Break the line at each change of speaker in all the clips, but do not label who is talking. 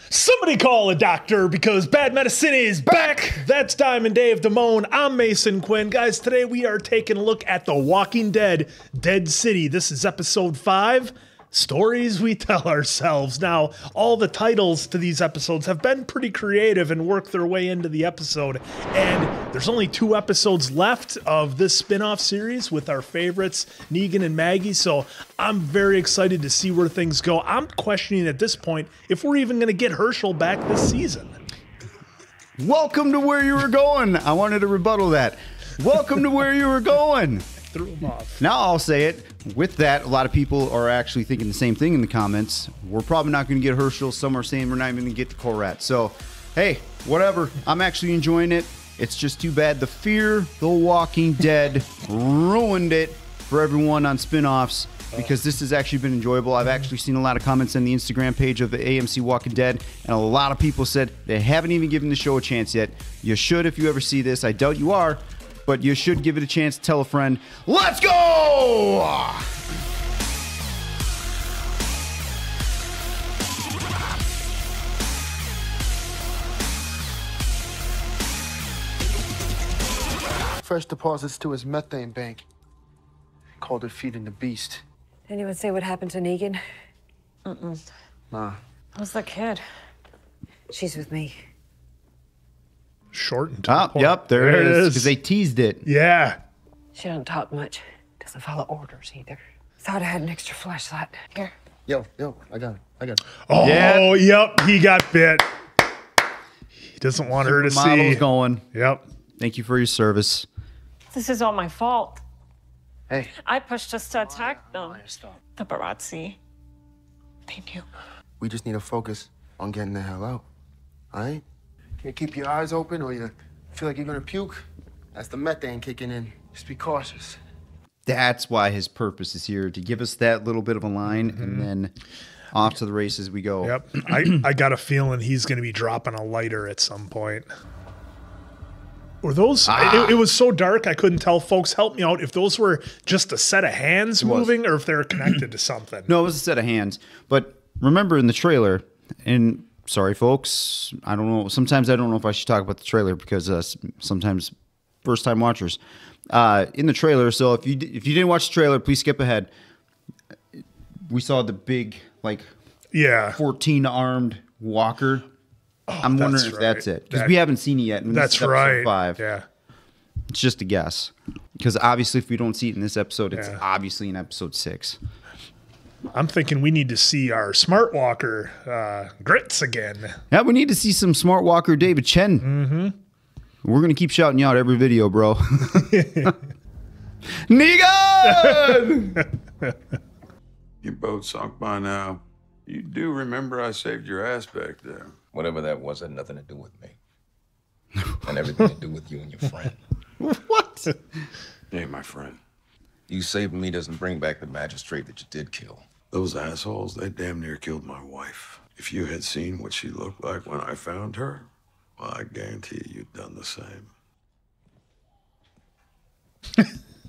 Somebody call a doctor because bad medicine is back. That's Diamond Dave Damone. I'm Mason Quinn. Guys, today we are taking a look at The Walking Dead, Dead City. This is episode 5, Stories We Tell Ourselves. Now, all the titles to these episodes have been pretty creative and worked their way into the episode. And there's only 2 episodes left of this spin-off series with our favorites, Negan and Maggie. So I'm very excited to see where things go. I'm questioning at this point if we're even going to get Herschel back this season.
Welcome to where you were going. I wanted to rebuttal that. Welcome to where you were going.
Threw him off.
Now I'll say it. With that, a lot of people are actually thinking the same thing in the comments. We're probably not going to get Herschel. Some are saying we're not even going to get the Korat. So, hey, whatever. I'm actually enjoying it. It's just too bad the Fear the Walking Dead ruined it for everyone on spinoffs, because this has actually been enjoyable. I've actually seen a lot of comments on the Instagram page of the AMC Walking Dead, and a lot of people said they haven't even given the show a chance yet. You should if you ever see this. I doubt you are, but you should give it a chance. Tell a friend. Let's go!
Fresh deposits to his methane bank. Called it feeding the beast.
Anyone say what happened to Negan?
Nah.
How's that kid? She's with me.
Short and to the point.
Yep, there it is. Because they teased it.
Yeah.
She don't talk much. Doesn't follow orders either. Thought I had an extra flashlight. Here.
Yo, I got it.
Oh,
Yeah.
Yep, he got bit. He doesn't want her to
Model's
see.
going.
Yep.
Thank you for your service.
This is all my fault.
Hey.
I pushed us to attack them. The Barazzi. They knew.
We just need to focus on getting the hell out. All right? Can't keep your eyes open or you feel like you're gonna puke. That's the methane kicking in. Just be cautious.
That's why his purpose is here, to give us that little bit of a line, and then off to the races we go.
Yep. I got a feeling he's going to be dropping a lighter at some point. Were those... It was so dark I couldn't tell. Folks, help me out. If those were just a set of hands moving or if they were connected to something.
No, it was a set of hands. But remember in the trailer, and sorry, folks, I don't know. Sometimes I don't know if I should talk about the trailer because sometimes first-time watchers. In the trailer, so if you didn't watch the trailer, please skip ahead. We saw the big, 14-armed walker. I'm wondering if that's it, because we haven't seen it yet.
That's right.
5.
Yeah.
It's just a guess, because obviously if we don't see it in this episode, it's obviously in episode 6.
I'm thinking we need to see our smart walker grits again.
Yeah, we need to see some smart walker David Chen.
Mm-hmm.
We're going to keep shouting you out every video, bro. Negan!
Your boat sunk by now. You do remember I saved your ass back there.
Whatever that was had nothing to do with me. And everything to do with you and your friend.
What?
Hey, my friend.
You saving me doesn't bring back the magistrate that you did kill.
Those assholes, they damn near killed my wife. If you had seen what she looked like when I found her, well, I guarantee you'd done the same.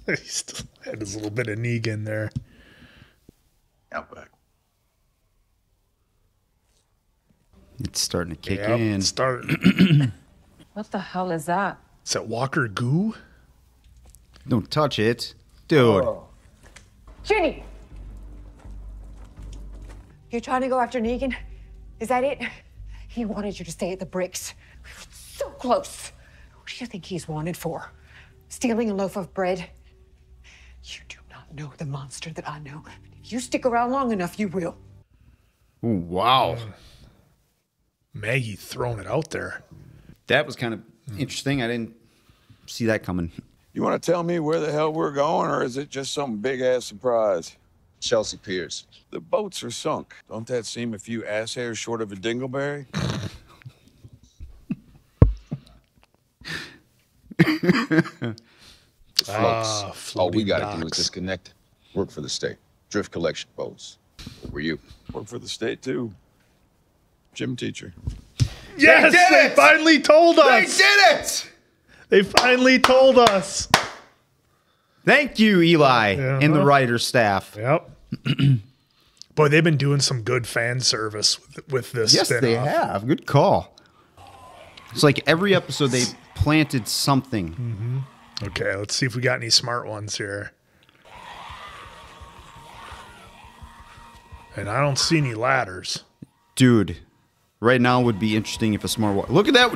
He still had his little bit of Negan there.
Out back.
It's starting to kick
Yep,
in.
What the hell is that?
Is that walker goo?
Don't touch it. Dude.
Ginny! You're trying to go after Negan? Is that it? He wanted you to stay at the bricks. We were so close. What do you think he's wanted for? Stealing a loaf of bread? You do not know the monster that I know. If you stick around long enough, you will.
Ooh, wow.
Maggie throwing it out there.
That was kind of interesting. I didn't see that coming.
You want to tell me where the hell we're going, or is it just some big-ass surprise?
Chelsea Piers.
The boats are sunk. Don't that seem a few ass hairs short of a dingleberry?
Floats. All we gotta do is
docks.
disconnect. Work for the state. Drift collection boats. What were you?
Work for the state, too. Gym teacher.
Yes, they finally told us.
They did it!
They finally told us.
Thank you, Eli, and the writer staff.
Yep. Boy, they've been doing some good fan service with this.
Yes,
spin-off.
they have. Good call. It's like every episode they planted something.
Okay, let's see if we got any smart ones here. And I don't see any ladders.
Dude, right now would be interesting if a smart walk. Look at that.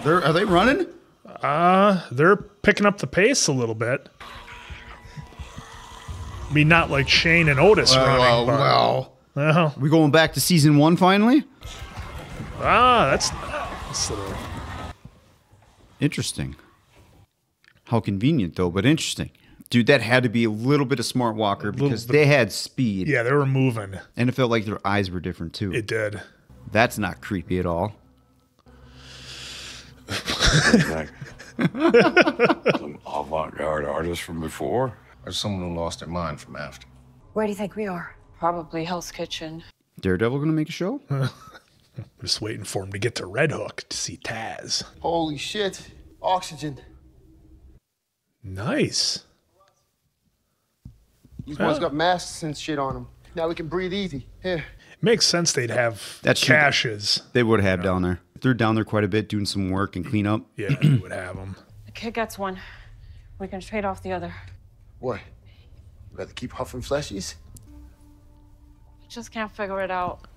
Are they running?
They're picking up the pace a little bit. I mean, not like Shane and Otis running. Well.
We going back to season 1 finally?
That's a little...
Interesting. How convenient, though, but interesting. Dude, that had to be a little bit of smart walker because they had speed.
Yeah, they were moving.
And it felt like their eyes were different, too.
It did.
That's not creepy at all.
Some avant-garde artist from before.
Or someone who lost their mind from after.
Where do you think we are?
Probably Hell's Kitchen.
Daredevil going to make a show?
Just waiting for him to get to Red Hook to see Taz.
Holy shit. Oxygen.
Nice.
These ones got masks and shit on them. Now we can breathe easy. Here.
Makes sense they'd have
That's true.
caches.
They would have down there. They're down there quite a bit doing some work and clean up.
Yeah, they would have them.
The kid gets one. We can trade off the other.
What? Rather keep huffing fleshies?
Just can't figure it out.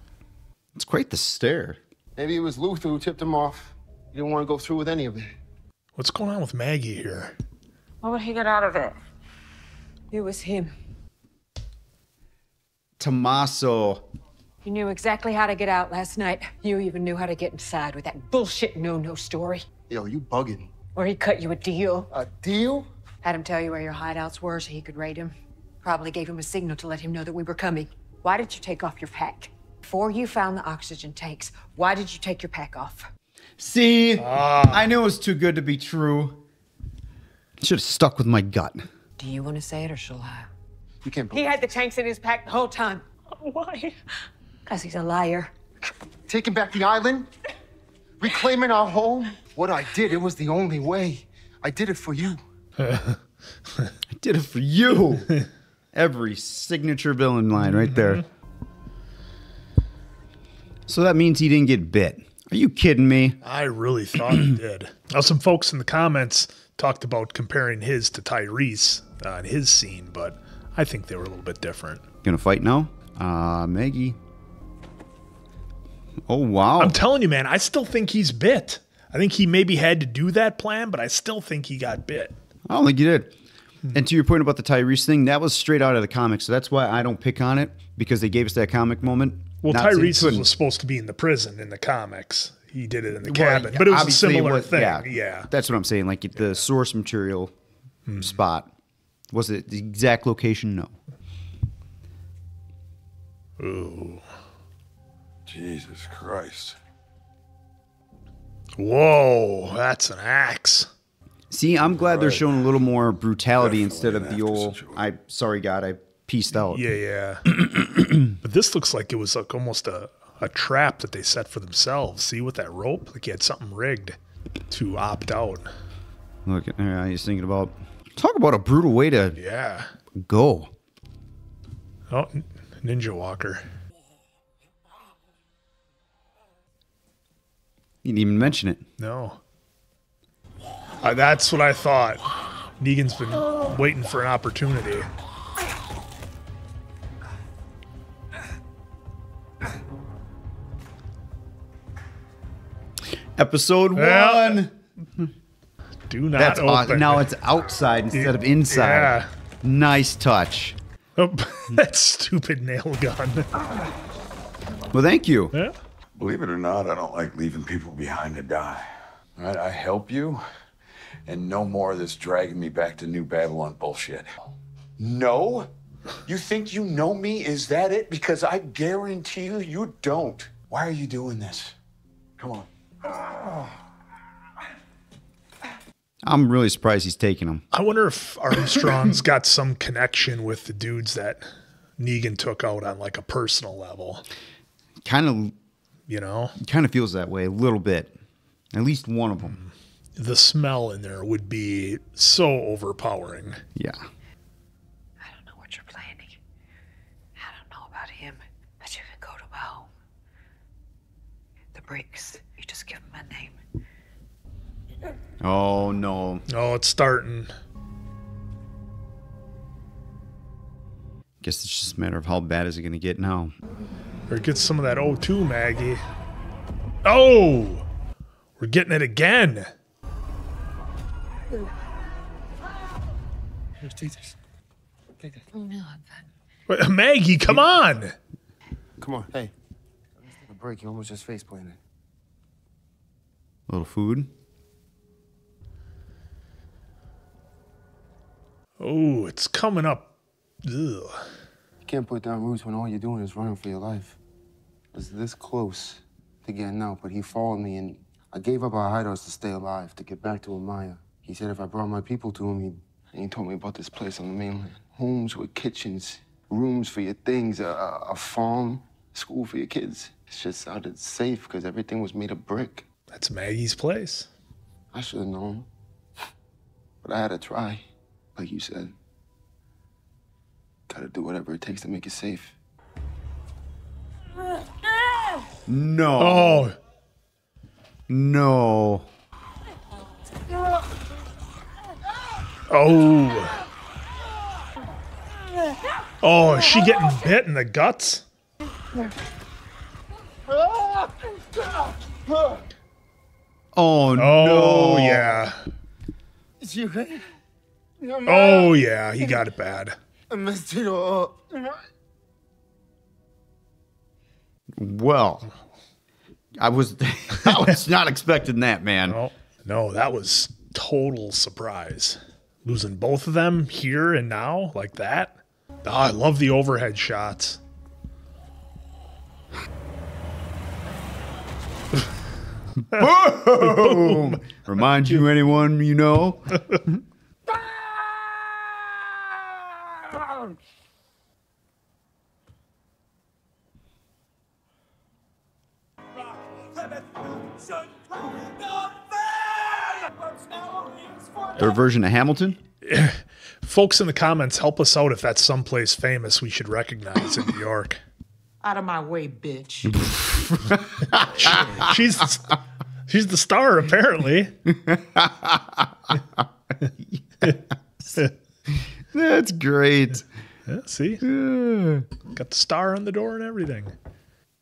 It's quite the stare.
Maybe it was Luther who tipped him off. He didn't want to go through with any of it.
What's going on with Maggie here?
What would he get out of it?
It was him.
Tommaso.
You knew exactly how to get out last night. You even knew how to get inside with that bullshit no-no story.
Yo, you bugging.
Or he cut you a deal.
A deal?
Had him tell you where your hideouts were so he could raid him. Probably gave him a signal to let him know that we were coming. Why did you take off your pack? Before you found the oxygen tanks, why did you take your pack off?
See? I knew it was too good to be true. Should have stuck with my gut.
Do you want to say it or shall I?
You can't
He had the tanks in his pack the whole time.
Why?
Because he's a liar.
taking back the island, reclaiming our home. What I did, it was the only way. I did it for you.
I did it for you. Every signature villain line right there. So that means he didn't get bit. Are you kidding me?
I really thought he did. Now, some folks in the comments talked about comparing his to Tyrese in his scene, but I think they were a little bit different.
Gonna fight now? Maggie. Oh, wow.
I'm telling you, man, I still think he's bit. I think he maybe had to do that plan, but I still think he got bit.
I don't think you did. And to your point about the Tyrese thing, that was straight out of the comics. So that's why I don't pick on it, because they gave us that comic moment.
Well,
Not saying
Tyrese was supposed to be in the prison in the comics. He did it in the cabin, but it was a
obviously
similar thing.
Yeah, that's what I'm saying. Like the source material spot. Was it the exact location? No.
Ooh.
Jesus Christ.
Whoa, that's an axe.
See, I'm glad they're showing a little more brutality
Definitely
instead of
an
the
active
old,
situation.
sorry, God, I pieced out.
Yeah. But this looks like it was like almost a trap that they set for themselves. See, with that rope? Like he had something rigged to opt out.
Look, he's thinking about, talk about a brutal way to
Yeah.
go.
Oh, Ninja Walker.
You didn't even mention it.
No. That's what I thought. Negan's been waiting for an opportunity.
Episode
Well,
1.
Do not
That's
open.
awesome. Now it's outside instead of inside.
Yeah.
Nice touch.
Oh, that stupid nail gun.
Well, thank you.
Yeah.
Believe it or not, I don't like leaving people behind to die. All right, I help you, and no more of this dragging me back to New Babylon bullshit. No? You think you know me? Is that it? Because I guarantee you, you don't. Why are you doing this? Come on.
I'm really surprised he's taking them.
I wonder if Armstrong's got some connection with the dudes that Negan took out on like a personal level.
Kind
You know?
of feels that way a little bit. At least one of them.
The smell in there would be so overpowering.
Yeah.
I don't know what you're planning. I don't know about the bricks. You just give him my name.
Oh, no.
Oh, it's starting.
Guess it's just a matter of how bad is it going to get now.
Or get some of that O2, Maggie. Oh! We're getting it again.
Here, take this. Take this.
No, I'm fine.
Wait, Maggie, come on!
Come on, hey. Let's take a break. You almost just face planted.
A little food.
Oh, it's coming up. Ugh.
You can't put down roots when all you're doing is running for your life. I was this close to getting out, but he followed me, and I gave up our hideouts to stay alive, to get back to Amaya. He said if I brought my people to him, he told me about this place on the mainland. Homes with kitchens, rooms for your things, a farm, school for your kids. It's just out it's safe because everything was made of brick.
That's Maggie's place.
I should have known, but I had to try. Like you said, gotta do whatever it takes to make it safe.
No.
Oh.
No.
Oh. Oh, is she getting bit in the guts?
Oh, no.
Oh, yeah.
Is you okay?
Oh, yeah, he got it bad.
I messed it all up.
Well, I was not expecting that, man.
No, that was total surprise. Losing both of them here and now like that. Oh, I love the overhead shots.
Boom! Remind you anyone you know? Their version of Hamilton?
Folks in the comments, help us out if that's someplace famous we should recognize in New York.
Out of my way, bitch.
She's the star, apparently.
That's great.
Yeah, see? Got the star on the door and everything.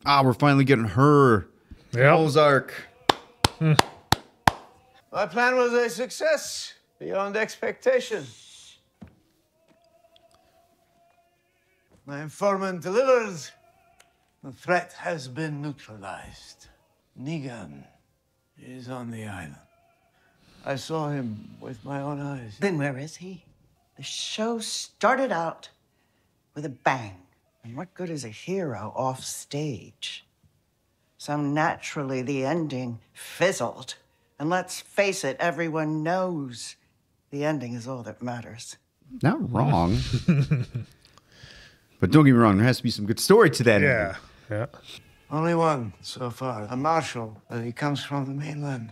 Ah, we're finally getting her.
Yeah.
Ozark.
My plan was a success beyond expectation. My informant delivered. The threat has been neutralized. Negan is on the island. I saw him with my own eyes.
Then where is he? The show started out with a bang. And what good is a hero off stage? So naturally, the ending fizzled. And let's face it, everyone knows the ending is all that matters.
Not wrong. But don't get me wrong, there has to be some good story to that.
Yeah. Yeah.
Only one so far, a marshal. He comes from the mainland.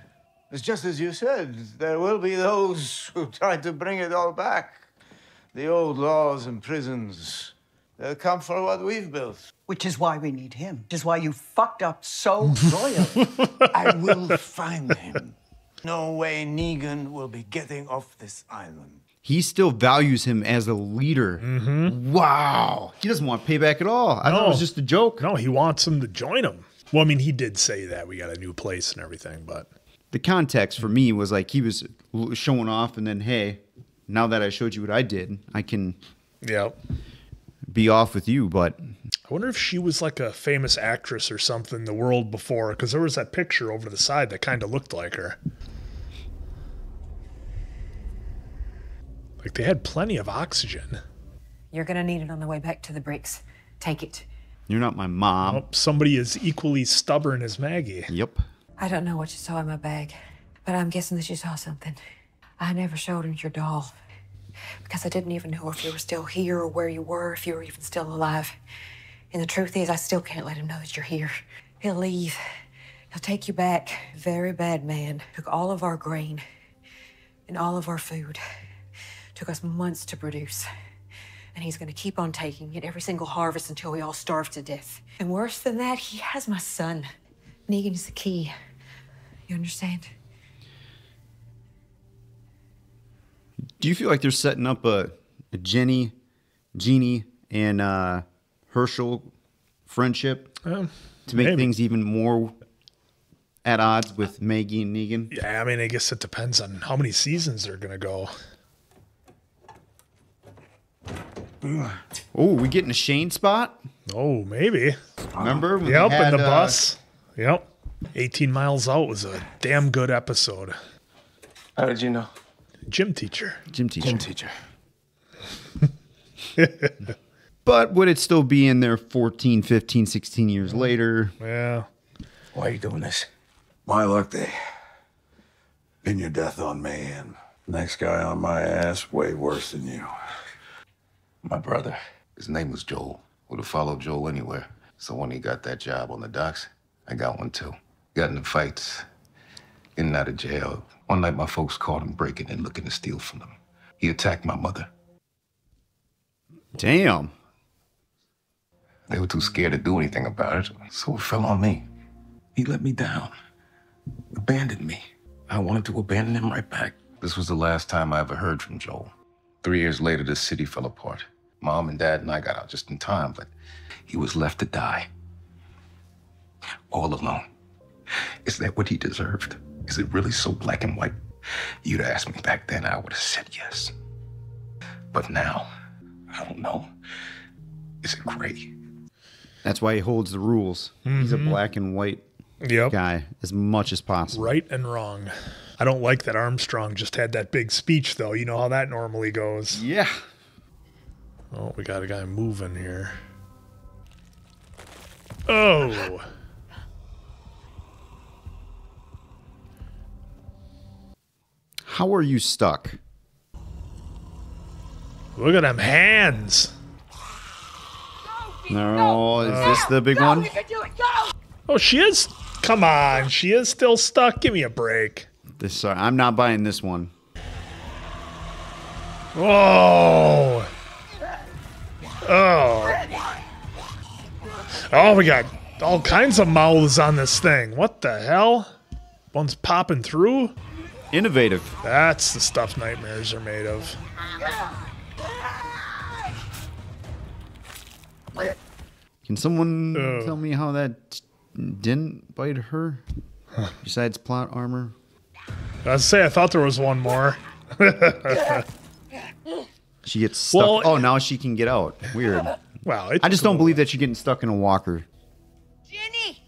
It's just as you said, there will be those who try to bring it all back. The old laws and prisons, they'll come for what we've built.
Which is why we need him. Which is why you fucked up so royally.
I will find him. No way Negan will be getting off this island.
He still values him as a leader.
Mm-hmm.
Wow. He doesn't want payback at all. I thought it was just a joke.
No, he wants him to join him. Well, I mean, he did say that. We got a new place and everything, but...
The context for me was like he was showing off and then, hey, now that I showed you what I did, I can be off with you, but...
I wonder if she was like a famous actress or something the world before, because there was that picture over to the side that kind of looked like her. Like they had plenty of oxygen.
You're gonna need it on the way back to the bricks. Take it.
You're not my mom.
Oh, somebody as equally stubborn as Maggie.
Yep.
I don't know what you saw in my bag, but I'm guessing that you saw something. I never showed him your doll because I didn't even know if you were still here or where you were, if you were even still alive. And the truth is, I still can't let him know that you're here. He'll leave. He'll take you back. Very bad man. Took all of our grain and all of our food. Took us months to produce. And he's gonna keep on taking it every single harvest until we all starve to death. And worse than that, he has my son. Negan is the key. You understand?
Do you feel like they're setting up a Jeannie, and Herschel friendship to make
maybe.
things even more at odds with Maggie and Negan?
Yeah, I mean, I guess it depends on how many seasons they're gonna go.
Oh, we getting a Shane spot?
Oh, maybe.
Remember? when
Yep,
we had,
in the bus. Yep. 18 Miles Out was a damn good episode.
How did you know?
Gym teacher.
Gym teacher.
Gym teacher.
But would it still be in there 14, 15, 16 years later?
Yeah.
Why are you doing this?
My luck, they pin your death on me, and next guy on my ass, way worse than you.
My brother, his name was Joel. Would have followed Joel anywhere. So when he got that job on the docks, I got one too. Got into fights, in and out of jail. One night my folks caught him breaking and looking to steal from them. He attacked my mother.
Damn.
They were too scared to do anything about it, so it fell on me. He let me down, abandoned me. I wanted to abandon him right back. This was the last time I ever heard from Joel. 3 years later, the city fell apart. Mom and Dad and I got out just in time, but he was left to die. All alone. Is that what he deserved? Is it really so black and white? You'd asked me back then, I would have said yes. But now, I don't know. Is it gray?
That's why he holds the rules. He's a black and white guy as much as possible.
Right and wrong. I don't like that Armstrong just had that big speech, though. You know how that normally goes.
Yeah.
Oh, we got a guy moving here. Oh.
How are you stuck?
Look at them hands.
No, is this the big one?
Oh, she is. Come on. She is still stuck. Give me a break.
This I'm not buying this one.
Oh. Oh. Oh, we got all kinds of mouths on this thing. What the hell? One's popping through?
Innovative.
That's the stuff nightmares are made of.
Can someone tell me how that didn't bite her? Besides plot armor?
I was say I thought there was one more.
She gets stuck.
Well,
oh, now she can get out. Weird.
Wow.
I just don't believe that you're getting stuck in a walker.
Jenny!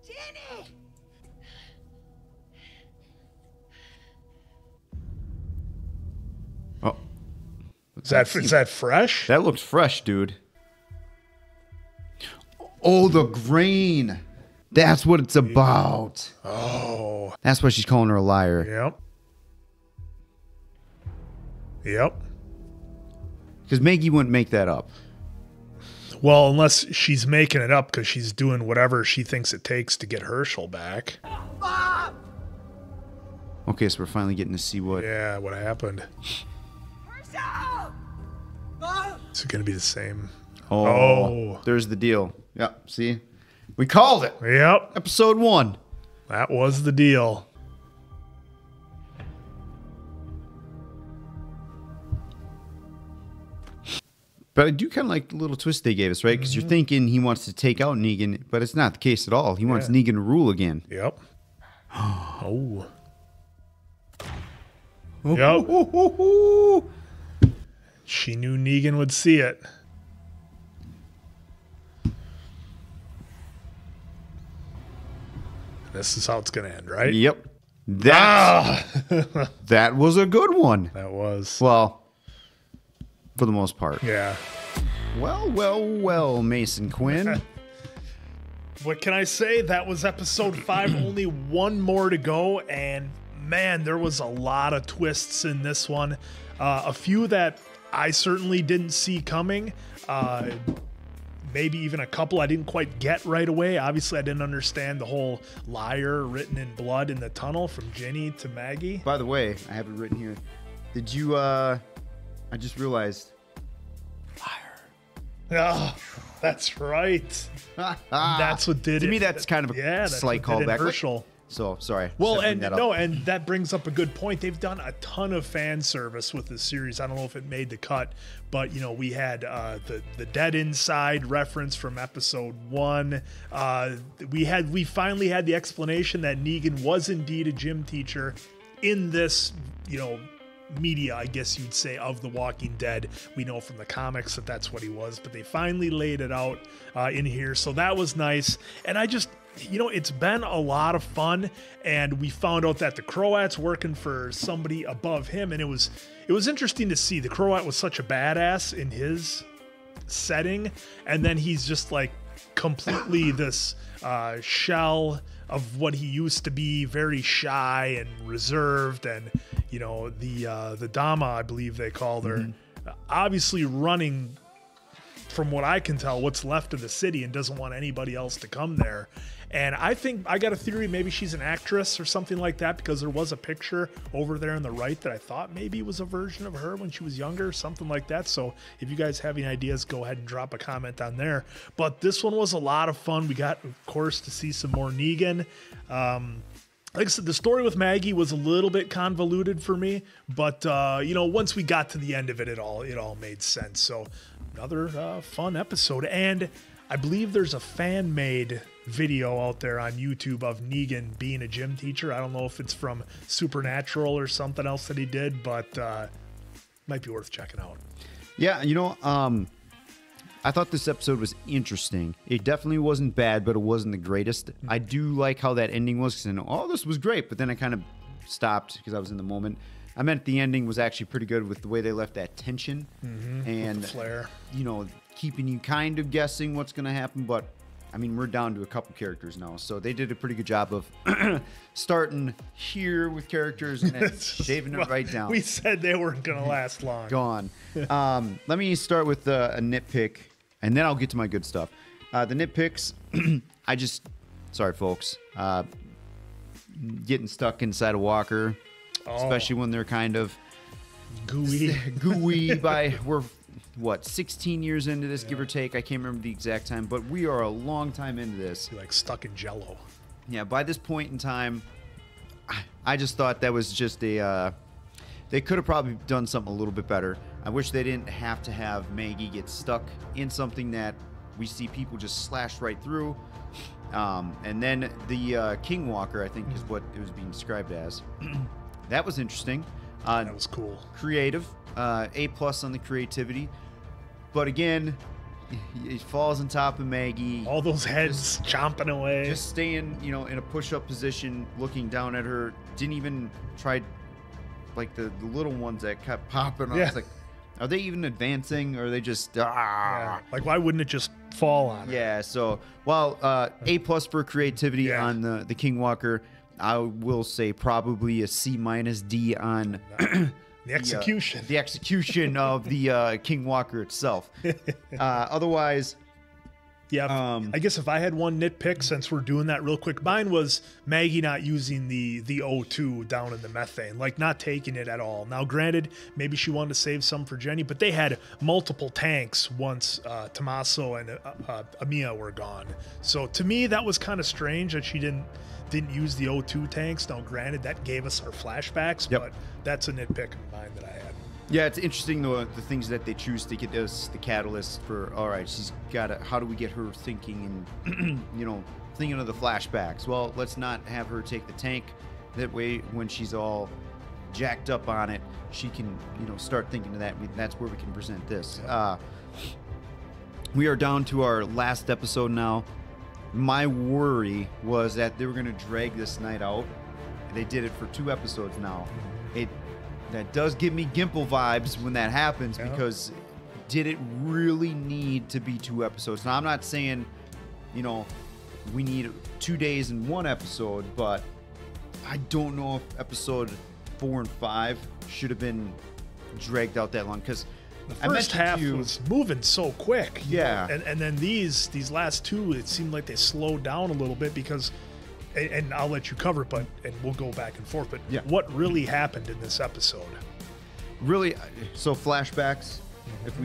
Jenny!
Oh.
Is that fresh?
That looks fresh, dude. Oh, the grain. That's what it's about.
Oh.
That's why she's calling her a liar.
Yep. Yep.
Because Maggie wouldn't make that up.
Well, unless she's making it up because she's doing whatever she thinks it takes to get Herschel back.
Okay, so we're finally getting to see what...
Yeah, what happened. Is it going to be the same?
Oh, there's the deal. Yep, see? We called it.
Yep.
Episode 1.
That was the deal.
But I do kind of like the little twist they gave us, right? Because you're thinking he wants to take out Negan, but it's not the case at all. He wants Negan to rule again.
Yep. Oh.
Yep.
She knew Negan would see it. This is how it's going to end, right?
Yep. That was a good one.
That was.
Well, for the most part.
Yeah.
Well, Mason Quinn.
What can I say? That was episode 5. Only one more to go. And man, there was a lot of twists in this one. A few that I certainly didn't see coming. Maybe even a couple I didn't quite get right away. Obviously, I didn't understand the whole liar written in blood in the tunnel from Jenny to Maggie.
By the way, I have it written here. Did you, I just realized. Liar.
Oh, That's right. That's what did
to
it.
me. That's kind of a
that's
slight
what did it in
callback.
Herschel.
So sorry.
Well,
Just
and
bring that up.
no, and that brings up a good point. They've done a ton of fan service with this series. I don't know if it made the cut, but you know, we had the Dead Inside reference from episode 1. We finally had the explanation that Negan was indeed a gym teacher in this, you know, media, I guess you'd say, of The Walking Dead. We know from the comics that that's what he was, but they finally laid it out in here, so that was nice. And I just, you know, it's been a lot of fun, and we found out that the Croat's working for somebody above him, and it was interesting to see. The Croat was such a badass in his setting, and then he's just like completely this shell of what he used to be, very shy and reserved, and you know, the Dama, I believe they called her, obviously running, from what I can tell, what's left of the city, and doesn't want anybody else to come there. And I think I got a theory, maybe she's an actress or something like that, because there was a picture over there on the right that I thought maybe was a version of her when she was younger, something like that. So if you guys have any ideas, go ahead and drop a comment on there. But this one was a lot of fun. We got, of course, to see some more Negan. Like I said, the story with Maggie was a little bit convoluted for me, but you know, once we got to the end of it, it all made sense. So another fun episode, and I believe there's a fan-made video out there on YouTube of Negan being a gym teacher. I don't know if it's from Supernatural or something else that he did, but might be worth checking out.
Yeah, you know, I thought this episode was interesting. It definitely wasn't bad, but it wasn't the greatest. I do like how that ending was, because I know, oh, this was great, but then I kind of stopped because I was in the moment. I meant the ending was actually pretty good with the way they left that tension and
With the flare.
You know, keeping you kind of guessing what's going to happen. But I mean, we're down to a couple characters now, so they did a pretty good job of starting here with characters and then shaving it right down.
We said they weren't going to last long.
Gone. Let me start with a nitpick, and then I'll get to my good stuff. The nitpicks, sorry, folks, getting stuck inside a walker, especially when they're kind of gooey we're, what, 16 years into this, give or take. I can't remember the exact time, but we are a long time into this.
You're like stuck in Jello.
Yeah, by this point in time, I just thought that was just they could have probably done something a little bit better. I wish they didn't have to have Maggie get stuck in something that we see people just slash right through. And then the King Walker, I think, is what it was being described as. That was interesting.
That was cool.
Creative. A+ on the creativity. But again, it falls on top of Maggie.
All those heads chomping away.
Just staying, you know, in a push-up position, looking down at her. Didn't even try, like, the little ones that kept popping. I was like, are they even advancing, or are they just
Yeah. Like, why wouldn't it just fall on her?
Yeah, so while A+ for creativity on the King Walker, I will say probably a C- D on
the execution.
The execution of the King Walker itself. Otherwise,
yeah. I guess if I had one nitpick, since we're doing that real quick, mine was Maggie not using the O2 down in the methane, like not taking it at all. Now, granted, maybe she wanted to save some for Jenny, but they had multiple tanks once Tommaso and Amia were gone. So to me, that was kind of strange that she didn't use the O2 tanks. Now, granted, that gave us our flashbacks, but that's a nitpick of mine that I had.
Yeah, it's interesting the things that they choose to get us the catalyst for. All right, she's got to. How do we get her thinking and you know, thinking of the flashbacks? Well, let's not have her take the tank. That way, when she's all jacked up on it, she can, you know, start thinking of that. That's where we can present this. We are down to our last episode now. My worry was that they were going to drag this night out. They did it for 2 episodes now. That does give me Gimple vibes when that happens, because did it really need to be 2 episodes? Now, I'm not saying, you know, we need 2 days in 1 episode, but I don't know if episode 4 and 5 should have been dragged out that long, because
the first half was moving so quick.
Yeah.
And then these last 2, it seemed like they slowed down a little bit because, and I'll let you cover it, and we'll go back and forth, but what really happened in this episode?
Really, so flashbacks, if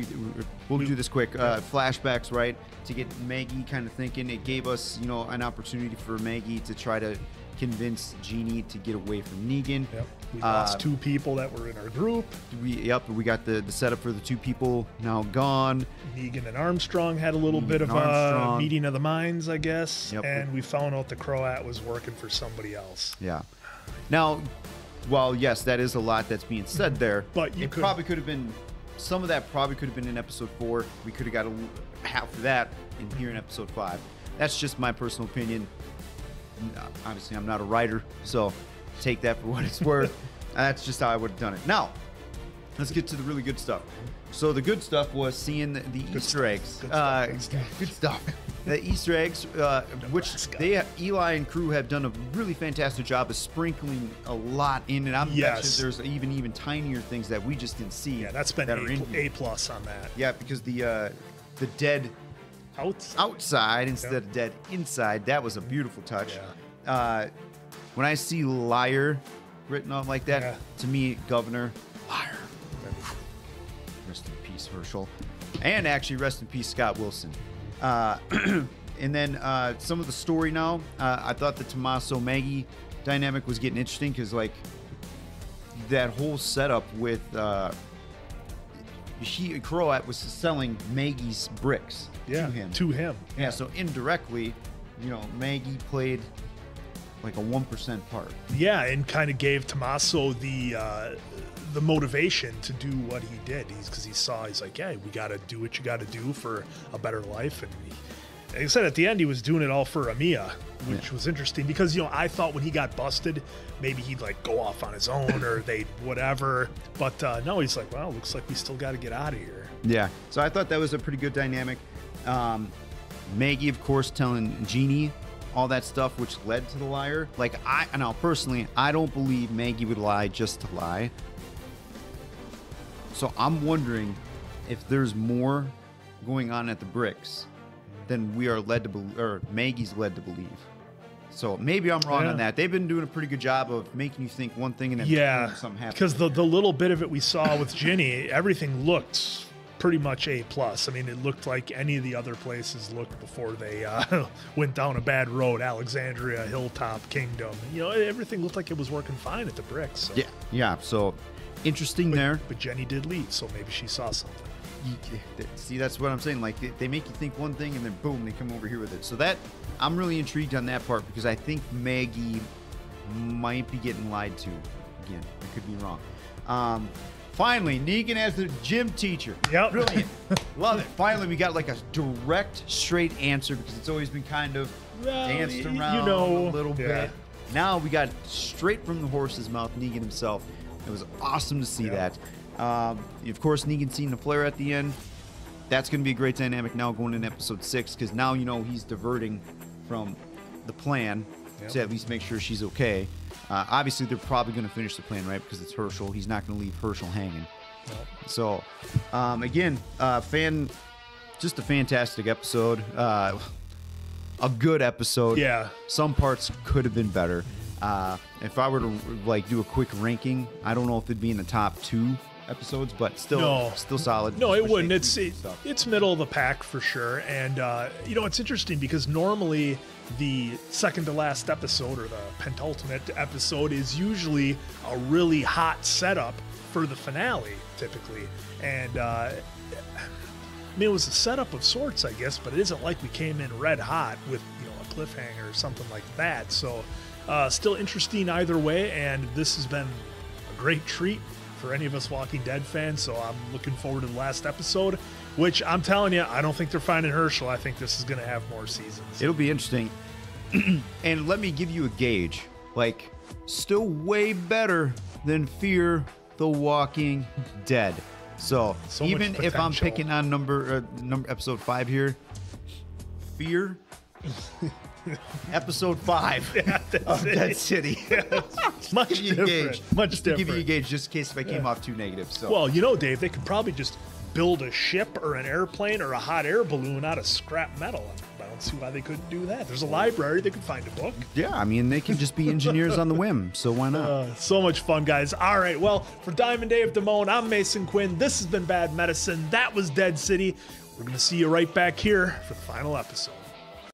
we'll do this quick. Flashbacks, right? To get Maggie kind of thinking. It gave us, you know, an opportunity for Maggie to try to convince Jeannie to get away from Negan.
Yep. We lost 2 people that were in our group.
We got the setup for the 2 people now gone.
Negan and Armstrong had a little bit of a meeting of the minds, I guess.
Yep.
And we found out the Croat was working for somebody else.
Yeah. Now, while yes, that is a lot that's being said there,
but
probably could have been, some of that probably could have been in episode 4. We could have got half of that in here in episode 5. That's just my personal opinion. Obviously, I'm not a writer, so take that for what it's worth. That's just how I would have done it. Now, let's get to the really good stuff. So the good stuff was seeing the Easter eggs. Good stuff. The Easter eggs, which Eli and crew have done a really fantastic job of sprinkling a lot in, and I'm betting there's even tinier things that we just didn't see.
Yeah, that's been A plus on that.
Yeah, because the dead outside instead of dead inside, that was a beautiful touch.
Yeah.
When I see liar written on like that, to me, Governor, liar. Rest in peace, Herschel. And actually, rest in peace, Scott Wilson. And then some of the story now, I thought the Tommaso Maggie dynamic was getting interesting because, like, that whole setup with Croat was selling Maggie's bricks to him. Yeah, so indirectly, you know, Maggie played like a 1% part.
Yeah, and kind of gave Tommaso the motivation to do what he did. He's like, yeah, we got to do what you got to do for a better life. And like I said, at the end, he was doing it all for Amia, which was interesting because, you know, I thought when he got busted, maybe he'd like go off on his own or they'd whatever. But no, he's like, well, looks like we still got to get out of here.
Yeah. So I thought that was a pretty good dynamic. Maggie, of course, telling Jeannie all that stuff, which led to the liar. Like, personally, I don't believe Maggie would lie just to lie. So I'm wondering if there's more going on at the bricks than we are led to believe, or Maggie's led to believe. So maybe I'm wrong on that. They've been doing a pretty good job of making you think one thing and then something happens.
Because the little bit of it we saw with Ginny, everything looked pretty much A+. I mean, it looked like any of the other places looked before they went down a bad road. Alexandria, Hilltop, Kingdom. You know, everything looked like it was working fine at the bricks. So.
Yeah. So interesting there.
But Jenny did leave, so maybe she saw something.
See, that's what I'm saying. Like, they make you think one thing and then boom, they come over here with it. So that, I'm really intrigued on that part because I think Maggie might be getting lied to. Again, I could be wrong. Finally, Negan as the gym teacher.
Yep.
Brilliant. Love it. Finally, we got like a direct, straight answer because it's always been kind of danced around a little bit. Now we got straight from the horse's mouth, Negan himself. It was awesome to see that. Of course, Negan seeing the flare at the end. That's going to be a great dynamic now going into episode 6 because now, you know, he's diverting from the plan to at least make sure she's okay. Obviously, they're probably going to finish the plan, right? Because it's Herschel. He's not going to leave Herschel hanging. Nope. So, again, just a fantastic episode. A good episode.
Yeah.
Some parts could have been better. If I were to like do a quick ranking, I don't know if it'd be in the top 2 episodes, but still solid.
No, it wouldn't. It's middle of the pack for sure. And you know, it's interesting because normally the second to last episode or the penultimate episode is usually a really hot setup for the finale, typically. And I mean, it was a setup of sorts, I guess, but it isn't like we came in red hot with, you know, a cliffhanger or something like that. So still interesting either way, and this has been a great treat for any of us Walking Dead fans, so I'm looking forward to the last episode, which I'm telling you, I don't think they're finding Herschel. I think this is going to have more seasons.
It'll be interesting. And let me give you a gauge. Like, still way better than Fear the Walking Dead. So even if I'm picking on number episode 5 here, Fear episode 5 of Dead City.
Much different. Much
just
different.
To give you a gauge, just in case if I came off too negative. So.
Well, you know, Dave, they could probably just build a ship or an airplane or a hot air balloon out of scrap metal. I don't don't see why they couldn't do that. There's a library. They could find a book.
Yeah, I mean, they can just be engineers on the whim, so why not?
So much fun, guys. All right, well, for Diamond Dave Damone, I'm Mason Quinn. This has been Bad Medicine. That was Dead City. We're going to see you right back here for the final episode.